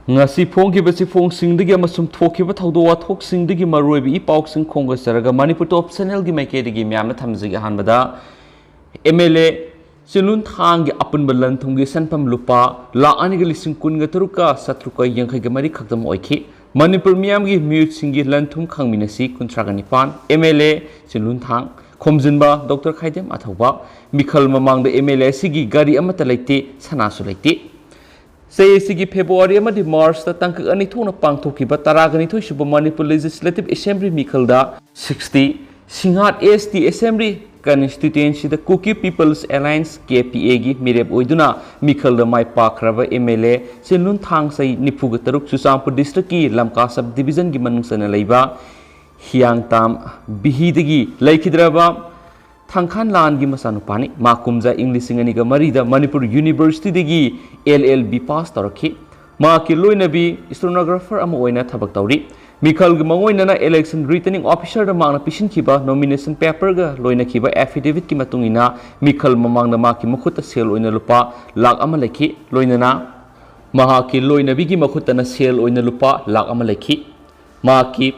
ngasi phongkibasi phongsingdagi amasum thokiba thawdo wathoksingdagi maroibi ipausing khongasaraga Manipur top channel gi maikedi myamna thamjigi hanbada MLA silun thang gi apunba lanthumgi senpham lupa la aniga lising kunga taruka satruka yangkhai ga mari khakdam oikhi Manipur myam gi mute singi lanthum khangminasi kuntraga nipan MLA silun thang khomjinba Dr. Khaidem athauba mikhal mamangda MLA sigi Gari amata leite sanasu leite Sayasigi February amadi March ta tangkak ani thona pangthokiba taragani thoisuba Manipur Legislative Assembly Mikhalda 60 Singat ST Assembly Constituency the Kuki People's Alliance KPA gi mirep oiduna Mikhalda mai pakraba MLA Senlun thang sai nipuga taruk Chusampur District ki Lamka Sub Division gi manungsana leiba Hiangtam Bihidagi Laikhidraba Thangkhan lan gi masanupani makumja English ngani ga marida Manipur University degi LLB pass tarakhi ma ki loinabi stenographer ama oina thabak tawri mikhal gi mangoina na election returning officer da mangna pisin khiba nomination paper ga loina khiba affidavit ki matungina mikhal mamangna ma ki mukhuta sel oina lupa lakh ama lekhi loina na maha ki loinabi gi mukhuta na sel oina lupa lakh ama lekhi ma ki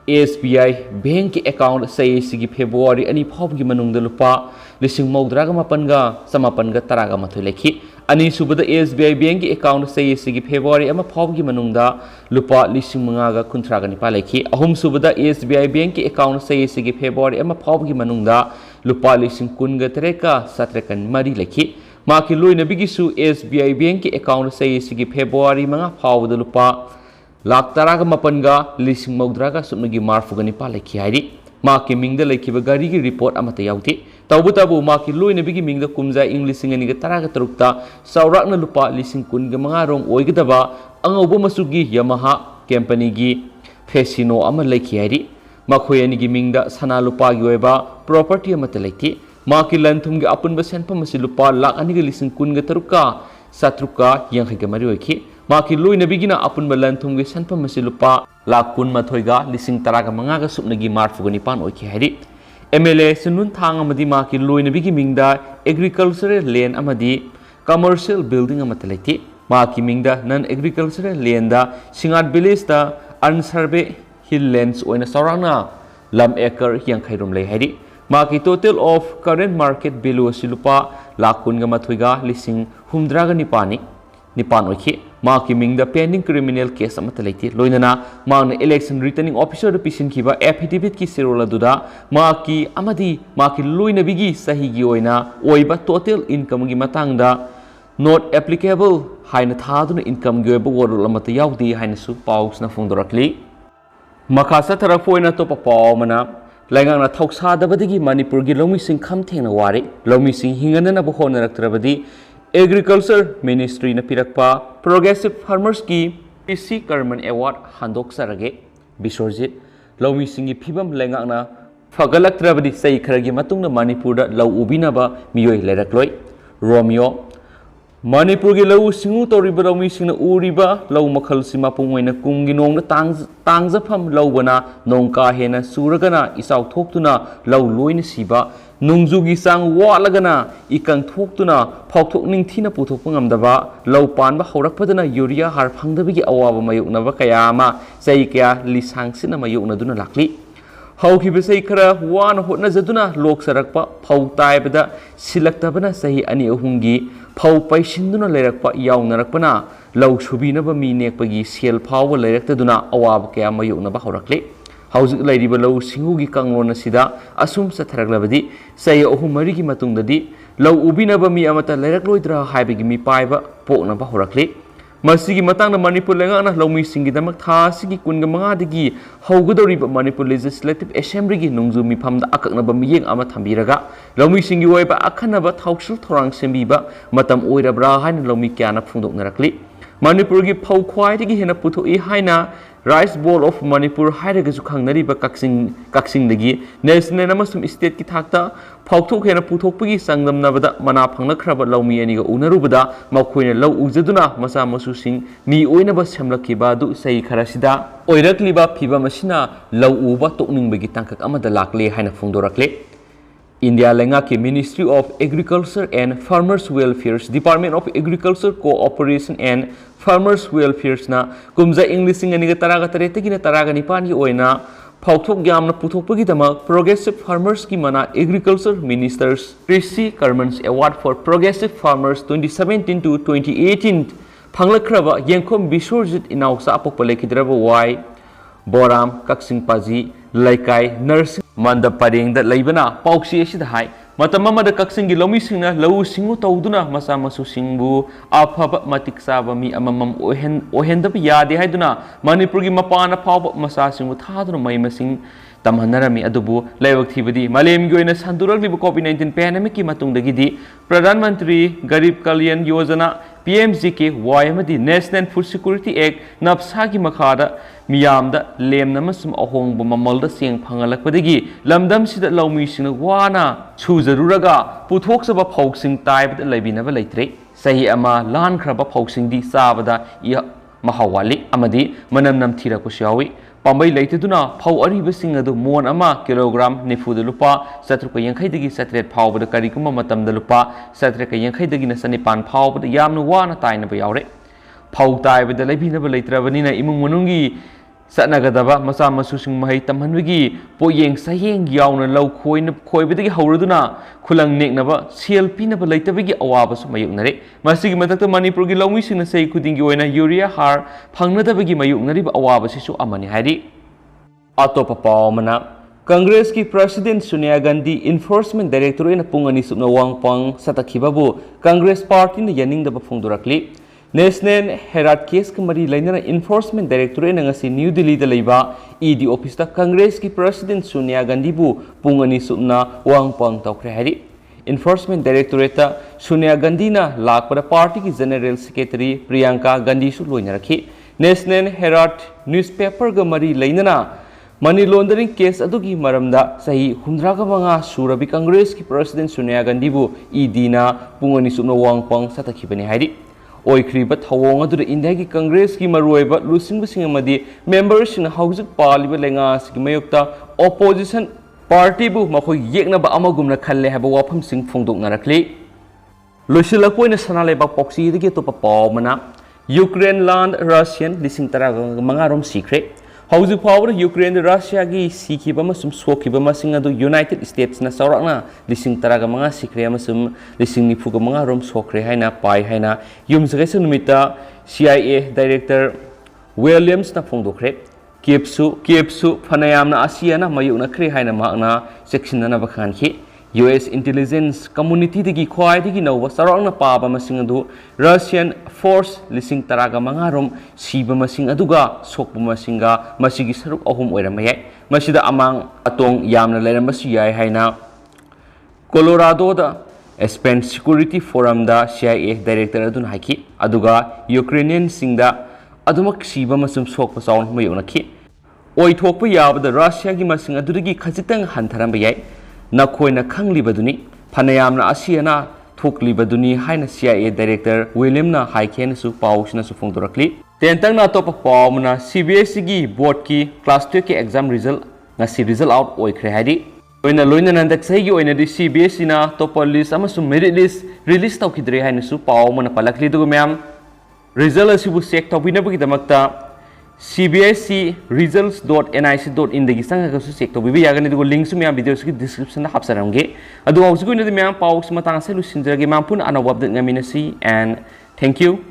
SBI bank account say sigi February ani phawb gi manung da lupa lising mawdra ga mapan ga samapan ga tara ga mathoi lekhi ani subada SBI bank account say sigi February ama phawb gi manung da lupa lising manga ga kuntra ga nipa lekhi ahum subada SBI bank account say sigi February ama phawb gi manung da lupa lising kun ga treka satrekan mari lekhi ma ki loina bigi su SBI bank account say sigi February manga phawb da lupa lakh taraga mapanga lising mawdraga sumnagi marfugani pa lekhi hairi ma ki mingda lekhiba gari gi report amata yauti tawbutabu ma ki loina bigi mingda kumja english ngani ga taraga tarukta saurakna lupa lising kun ga manga rong oigadaba angaubo masugi Yamaha company gi Fesino ama lekhi hairi makhoi ani gi mingda sana lupa gi oiba property amata lekhi ma ki lanthum gi apunba senpham asi lupa lakh ani ga lising kun ga taruka satruka yangkhai ga mari oikhi Maki loina bigina apun balan thumge senpham masi lupa lakh kun mathoiga lising taraga mangaga supnagi marfugani pan oikhi hairi MLA sunun thang amadi maki loina bigi mingda agricultural land amadi commercial building amata leiti maki mingda non agricultural land da Singat village da unsurvey hill lands oina sarana lam acre yangkhai rom lei hairi maki total of current market value silupa lakh kun ga mathoiga lising humdraga nipan oikhi maki mingda pending criminal case amata leiti loinana mangna election returning officer da pisin khiba affidavit ki sirola duda maki amadi maki loina bigi sahi gi oina oiba total income gi matangda not applicable haina thaduna income gi oiba wordol amata yaudi haina su paus na phongdorakli makasa tharak poina to pa pawmana laingang na thoksa dabadigi Manipur gi lomi sing kham thengna wari lomi sing hingana na bo honaraktrabadi Agriculture Ministry na pirakpa Progressive Farmers ki PC Karman Award handok sarage Bisorjit Lawi singi phibam lengak na fagalak trabadi sai kharagi matung na Manipur da law ubina ba miyoi lerakloi Romeo Manipur gi law singu toriba lawi singna uriba law makhal sima pungoina kungi nong na tangjapham lawbana nongka hena suragana isaw thoktuna law loina siba nungjugi sang walagana ikang thoktuna phawthok ningthina puthok ngamdaba law panba haurakpadana urea har phangdabigi awaba mayuknaba kayama sei kya lisangsina mayukna duna lakli haukibe sei khara wana hotna jaduna lok sarakpa phau taibada silaktabana sahi ani ahungi phau paisinduna leirakpa yaunarakpana law subinaba mi nekpagi sel phawba leiraktaduna awaba kya mayuknaba haurakli Hauzik lairiba law singugi kanglon asida asum satharaglabadi say ahum marigi matungdadi law ubinaba mi amata leirakloidra haibagi mi paiba poknaba horakli masigi matangna Manipur lengana lawmi singi damak tha sigi kunga manga digi haugadoriba Manipur Legislative Assembly gi nungju mi phamda akaknaba miyeng ama thambiraga lawmi singi oiba akhanaba thausul thorang sembiba matam oirabra haina lawmi kyana phungdoknarakli Manipur gi phau khwai digi hena puthoi haina Rice Bowl of Manipur hairaga khangariba kaksing dagi national amasum state ki thakta phawthok hena puthokpagi sangdamnabada mana phanglakraba lawmi ani ga unarubada makhoina law ujaduna masa masusing mi oinaba semlakhiba du sei kharasida oirakliba phiba masina law uba tokningbagi tangkak amada lakle haina phongdorakle India Lengaki Ministry of Agriculture and Farmers Welfare's Department of Agriculture Cooperation and Farmers Welfare's na kumza English aniga taraga tarete gina taraga nipan gi oina phauthok yamna puthokpagi damak Progressive Farmers ki mana Agriculture Ministers Krishi Karmans Award for Progressive Farmers 2017 to 2018 phanglakraba yengkhom Biswarjit Inauksa apokpa lekhidraba wai Boram Kaksing Paji Laikai Nursing Manda Pareng da Laibana Pauksi Ashida Hai Matamama da Kaksing Lomi Singna Lau Singu Tauduna Masamasu Singbu Apaba Matik Saba Mi Amamam Ohenda Yadi Haiduna Manipur gi Mapana Pau Masa Singu Taduna Mai Masing Tamhanarami Adubu Laivak Thibadi Malem gi oina sandurak liba COVID-19 pandemic ki matungdagidi Pradhan Mantri Garib Kalyan Yojana PMGK YMD National Food Security Act Napsa gi makhada miyamda lemna masum ahongba mamalda seng phangalakpadagi lamdam sida laumi sing wana chuzaruraga puthokchaba phauksing taibda laibinaba leitre sahi ama lan khraba phauksing di sabada ya mahawali amadi manam nam thira ko shawi pambai leiteduna phau ariba sing adu mon ama kilogram nifu de lupa 750 dagi 7 phawbada karikuma matamda lupa 750 dagi na sanipan phawbada yamna wana taina ba yawre phau taibda laibinaba leitrabani na imung manungi Satnagadaba Masa Masusing Mahi Tamhanwigi Poyeng Sayeng Yauna Lau Khoibidagi Hauraduna Kulang Neknaba CLP-naba Leitabigi Awabasu Mayuknare Masigi Matakta Manipur gi Laumi Singna Sei Kudingi Oina Urea Har Phangnadabagi Mayuknariba Awabasisu Amani Hari Atopa Pawmana Congress ki President Sonia Gandhi Enforcement Director ina Pungani Subna Wangpang Satakhibabu Congress Party na Yaningdaba Phongdorakli National Herald Case Kamari Lainana Enforcement Director na ngasi New Delhi da leiba ED Office ta Congress ki President Sonia Gandhi bu pungani subna wangpang tawkre hari Enforcement Directorate ta Sonia Gandhi na lakpada party ki General Secretary Priyanka Gandhi su loina rakhi National Herald Newspaper ga mari lainana Money laundering case adugi maramda sahi 100 surabi Congress ki President Sonia Gandhi bu ED na pungani subna wangpang satakhibani hari Oikriba Thawong adu India ki Congress ki maruiba lusingbu singamadi members in haujuk paliba lenga sigmayukta opposition party bu makhoi yekna ba amagumna khalle haba wafam sing phongdok narakli loisila koina sanaleba poksi digi to pawmana Ukraine land Russian lising taraga mangarom secret haujuk power Ukraine Russia gi sikhiba masum sokhiba masing adu United States na saurakna lising taraga manga secret masum lising nifu ga mangarom sokre haina pai haina yumsagai sunumita CIA Director Williams na phongdokre kepsu phanayamna asiana mayukna kre haina magna section na bakhanki US intelligence community digi khwai digi nowa sarangna paba masing adu Russian force lising taraga mangarom siba masing aduga sokbu masinga masigi saruk ahum oiramayai masida amang atong yamna leiramasu yai haina Colorado da Aspen Security Forum da CIA Director adun haiki aduga Ukrainian singda adumak siba masum sokpa sawn mayunaki oi thokpa yabada Russia gi masing adudagi khajitang hantharambayai Nakoina Kanglibaduni, Panayamna Asiana, Toklibaduni, Haina CIA Director, William na Haiken su Paushna su Fongdorakli. Tentang na top Pawmana, CBSE gi board ki class 2 ki exam result, na si result out oikre hadi. Oina loina nandak sahi oina di CBSE na top list ama su merit list release tau kidre haina su Pawmana palakli dugo ma'am. Result asibu check tau binabu kitamakta CBSE results.nic.in dagi sanga ka su check to bibi yaga ni dugo link su mya video su description na hapsaramge adu hausu ko ni de mya pau su matang sa lu sinjage ma pun ana wabda ngamina si and thank you